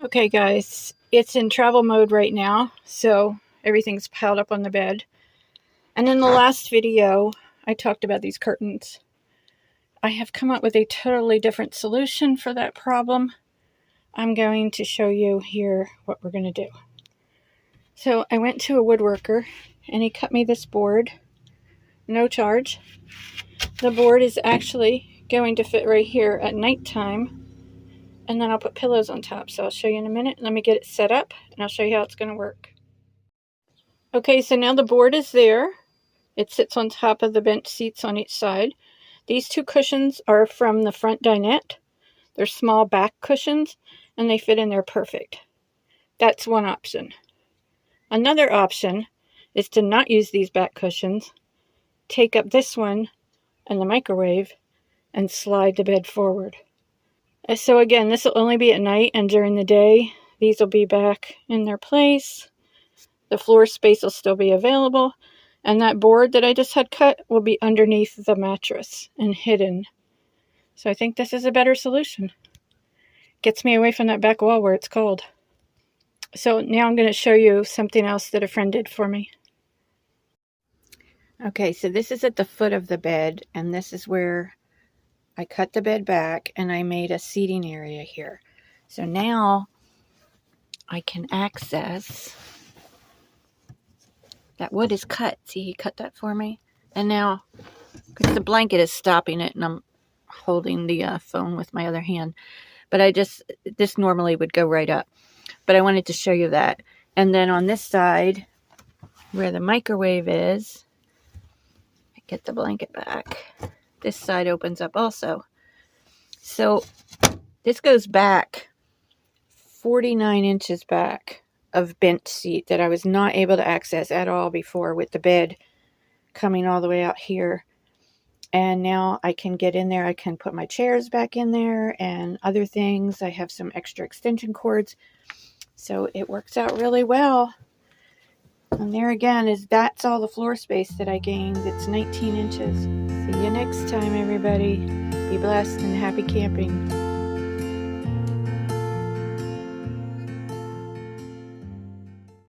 Okay guys, it's in travel mode right now, so everything's piled up on the bed. And in the last video, I talked about these curtains. I have come up with a totally different solution for that problem. I'm going to show you here what we're going to do. So I went to a woodworker and he cut me this board, no charge. The board is actually going to fit right here at nighttime. And then I'll put pillows on top, so I'll show you in a minute. Let me get it set up, and I'll show you how it's going to work. Okay, so now the board is there. It sits on top of the bench seats on each side. These two cushions are from the front dinette. They're small back cushions, and they fit in there perfect. That's one option. Another option is to not use these back cushions, take up this one and the microwave, and slide the bed forward. So again, this will only be at night, and during the day, these will be back in their place. The floor space will still be available, and that board that I just had cut will be underneath the mattress and hidden. So I think this is a better solution. Gets me away from that back wall where it's cold. So now I'm going to show you something else that a friend did for me. Okay, so this is at the foot of the bed, and this is where I cut the bed back and I made a seating area here. So now I can access, that wood is cut. See, he cut that for me. And now, because the blanket is stopping it and I'm holding the phone with my other hand. But this normally would go right up. But I wanted to show you that. And then on this side, where the microwave is, I get the blanket back. This side opens up also. So this goes back 49 inches back of bench seat that I was not able to access at all before, with the bed coming all the way out here. And now I can get in there. I can put my chairs back in there and other things. I have some extra extension cords. So it works out really well. And there again that's all the floor space that I gained. It's 19 inches. See you next time, everybody. Be blessed and happy camping.